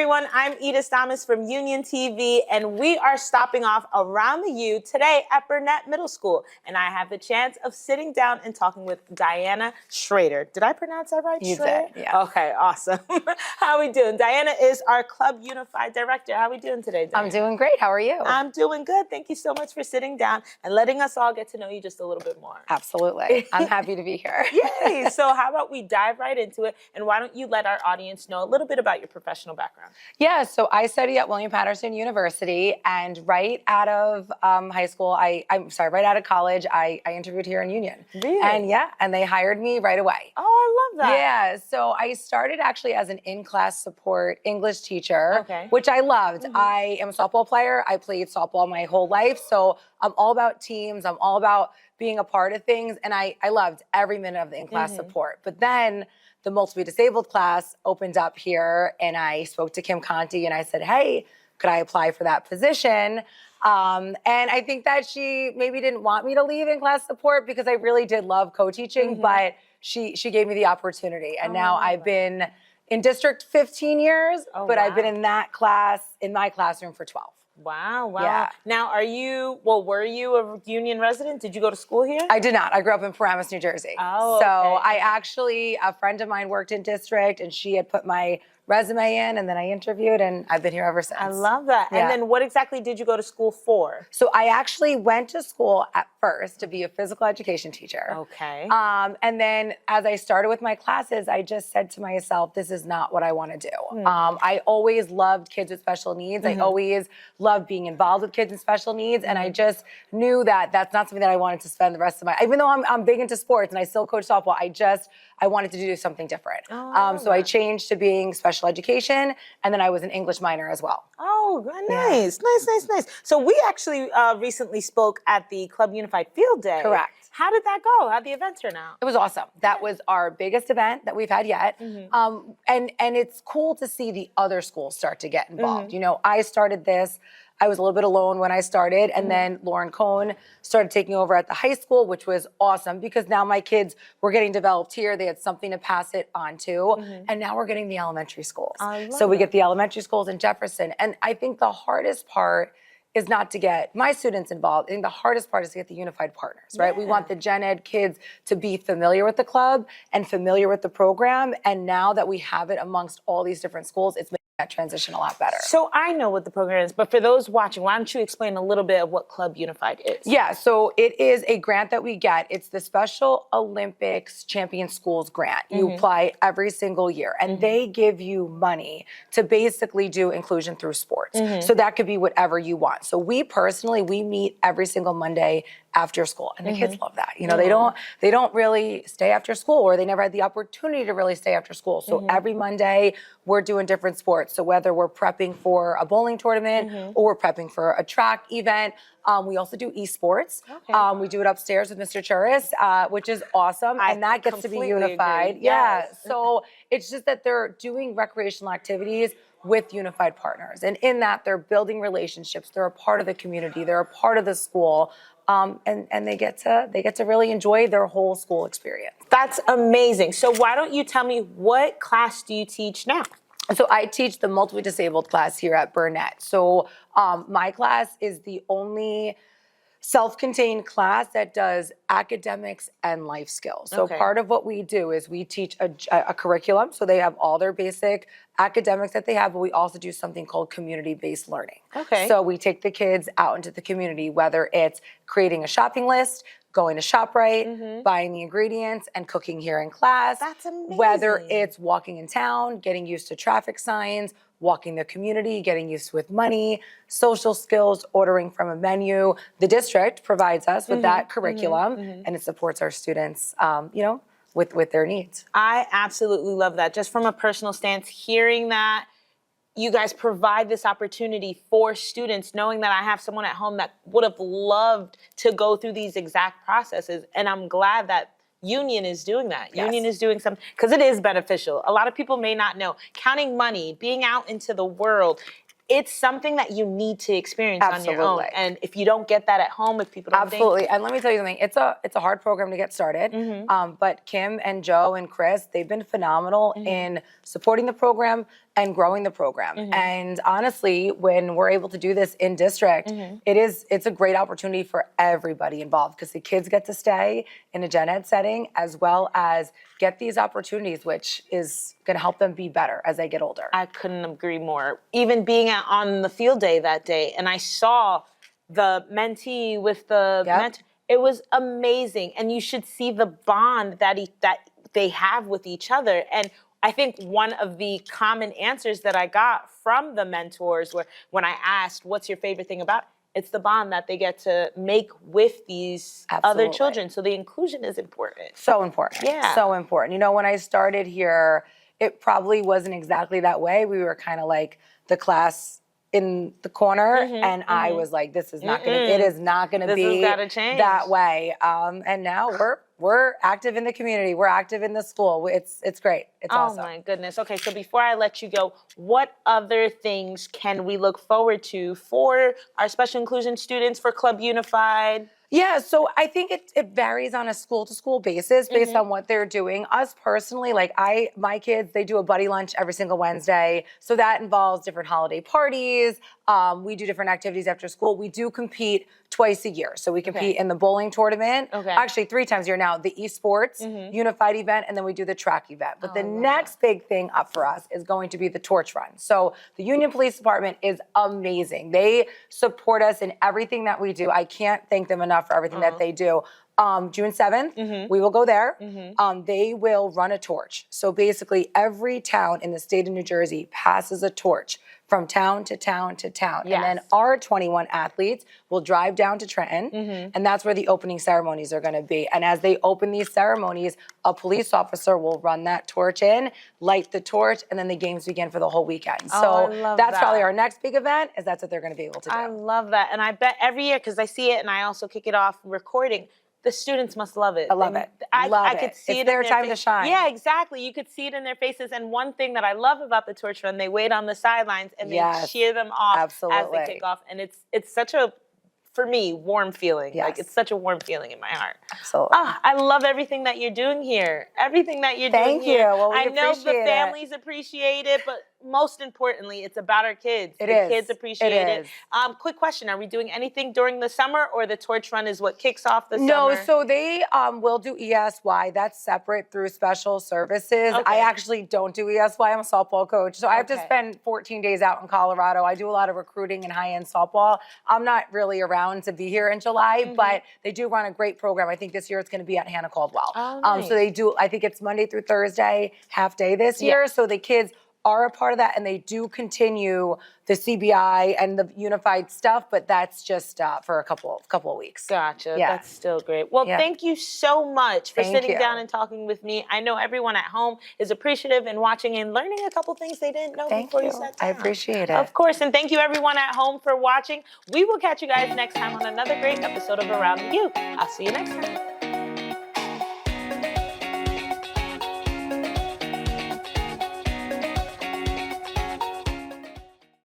everyone, I'm Edess from Union TV, and we are stopping off around the U today at Burnett Middle School. And I have the chance of sitting down and talking with Diana Schrader. Did I pronounce that right? You Schraer? did, yeah. Okay, awesome. How are we doing? Diana is our Club Unified Director. How are we doing today, Diana? I'm doing great. How are you? I'm doing good. Thank you so much for sitting down and letting us all get to know you just a little bit more. Absolutely. I'm happy to be here. Yay! So how about we dive right into it, and why don't you let our audience know a little bit about your professional background? Yeah, so I study at William Patterson University, and right out of high school, right out of college, I interviewed here in Union. Really? And they hired me right away. Oh, I love that. Yeah, so I started actually as an in-class support English teacher, Okay. which I loved. I am a softball player. I played softball my whole life, so I'm all about teams. I'm all about being a part of things, and I loved every minute of the in-class support. But then the multiply disabled class opened up here, and I spoke to Kim Conti, and I said, hey, could I apply for that position? And I think that she maybe didn't want me to leave in-class support because I really did love co-teaching, but she gave me the opportunity. And now I've been in district 15 years, but I've been in that class, in my classroom for 12. Wow, wow. Yeah. Now, were you a Union resident? Did you go to school here? I did not. I grew up in Paramus, New Jersey. Oh, so okay. A friend of mine worked in district, and she had put my resume in, and then I interviewed, and I've been here ever since. I love that. Yeah. And then what exactly did you go to school for? So I actually went to school at first to be a physical education teacher. Okay. And then as I started with my classes, I just said to myself, this is not what I want to do. I always loved kids with special needs. I always loved being involved with kids with special needs. And I just knew that that's not something that I wanted to spend the rest of my, even though I'm big into sports and I still coach softball, I wanted to do something different. So I changed to being special education, and then I was an English minor as well. Oh, nice, nice. So we actually recently spoke at the Club Unified Field Day. Correct. How did that go? How'd the event turn out? It was awesome. That was our biggest event that we've had yet. And it's cool to see the other schools start to get involved. You know, I started this, I was a little bit alone when I started, and then Lauren Cohn started taking over at the high school, which was awesome because now my kids were getting developed here. They had something to pass it on to, and now we're getting the elementary schools. So we get the elementary schools in Jefferson, and I think the hardest part is not to get my students involved. I think the hardest part is to get the unified partners, right? We want the gen ed kids to be familiar with the club and familiar with the program, and now that we have it amongst all these different schools, it's making that transition a lot better. So I know what the program is, but for those watching, why don't you explain a little bit of what Club Unified is? Yeah, so it is a grant that we get. It's the Special Olympics Champion Schools grant. You apply every single year, and they give you money to basically do inclusion through sports. So that could be whatever you want. So we meet every single Monday after school, and the kids love that. You know, they don't really stay after school, or they never had the opportunity to really stay after school. So every Monday we're doing different sports. So whether we're prepping for a bowling tournament or we're prepping for a track event, we also do esports. We do it upstairs with Mr. Churis, which is awesome, and that gets to be unified. Yes. Yeah, so it's just that they're doing recreational activities with unified partners, and in that they're building relationships. They're a part of the community. They're a part of the school. And they get to really enjoy their whole school experience. That's amazing. So why don't you tell me, what class do you teach now? So I teach the multiply disabled class here at Burnett. So my class is the only self-contained class that does academics and life skills. So part of what we do is we teach a curriculum. So they have all their basic academics that they have, but we also do something called community-based learning. So we take the kids out into the community, whether it's creating a shopping list, going to ShopRite, buying the ingredients, and cooking here in class. That's amazing. Whether it's walking in town, getting used to traffic signs, walking the community, getting used with money, social skills, ordering from a menu. The district provides us with that curriculum, and it supports our students, you know, with their needs. I absolutely love that. Just from a personal stance, hearing that you guys provide this opportunity for students, knowing that I have someone at home that would have loved to go through these exact processes. And I'm glad that Union is doing that. Yes. Union is doing something, because it is beneficial. A lot of people may not know. Counting money, being out into the world, it's something that you need to experience on your own. And if you don't get that at home, if people don't think. And let me tell you something, it's a hard program to get started. But Kim and Joe and Chris, they've been phenomenal in supporting the program, and growing the program. And honestly, when we're able to do this in district, it's a great opportunity for everybody involved because the kids get to stay in a gen ed setting as well as get these opportunities, which is going to help them be better as they get older. I couldn't agree more. Even being on the field day that day, and I saw the mentee with the mentor, it was amazing. And you should see the bond that they have with each other. And I think one of the common answers that I got from the mentors were when I asked, what's your favorite thing about it? It's the bond that they get to make with these other children. So the inclusion is important. So important. Yeah. So important. You know, when I started here, it probably wasn't exactly that way. We were kind of like the class in the corner, and I was like, "This is not gonna. It is not gonna be that way." And now we're active in the community. We're active in the school. It's great. It's awesome. Oh my goodness. Okay, so before I let you go, what other things can we look forward to for our special inclusion students for Club Unified? Yeah, so I think it varies on a school-to-school basis based on what they're doing. Us personally, like my kids, they do a buddy lunch every single Wednesday. So that involves different holiday parties. We do different activities after school. We do compete twice a year. So we compete in the bowling tournament, actually 3 times a year now, the esports unified event, and then we do the track event. But the next big thing up for us is going to be the torch run. So the Union Police Department is amazing. They support us in everything that we do. I can't thank them enough for everything that they do. June 7th, we will go there. They will run a torch. So basically every town in the state of New Jersey passes a torch from town to town to town. And then our 21 athletes will drive down to Trenton, and that's where the opening ceremonies are gonna be. And as they open these ceremonies, a police officer will run that torch in, light the torch, and then the games begin for the whole weekend. So that's probably our next big event, is that's what they're gonna be able to do. I love that. And I bet every year, because I see it and I also kick it off recording, the students must love it. I love it. I could see it. It's their time to shine. Yeah, exactly. You could see it in their faces. And one thing that I love about the torch run, they wait on the sidelines and they cheer them off as they kick off. And it's such a, for me, warm feeling. Like it's such a warm feeling in my heart. Absolutely. I love everything that you're doing here. Everything that you're doing Thank you. here. Well, we I know the appreciate families appreciate it, but most importantly, it's about our kids. The kids appreciate it. Quick question, are we doing anything during the summer, or the torch run is what kicks off the summer? No, so they will do ESY. That's separate through special services. I actually don't do ESY. I'm a softball coach. So I have to spend 14 days out in Colorado. I do a lot of recruiting and high-end softball. I'm not really around to be here in July, but they do run a great program. I think this year it's going to be at Hannah Caldwell. So they do, I think it's Monday through Thursday, half day this year. So the kids are a part of that, and they do continue the CBI and the unified stuff, but that's just for a couple of weeks. Gotcha. Yeah. That's still great. Well, thank you so much for sitting down and talking with me. I know everyone at home is appreciative and watching and learning a couple things they didn't know before you sat down. I appreciate it. Of course, and thank you everyone at home for watching. We will catch you guys next time on another great episode of Around the U. I'll see you next time.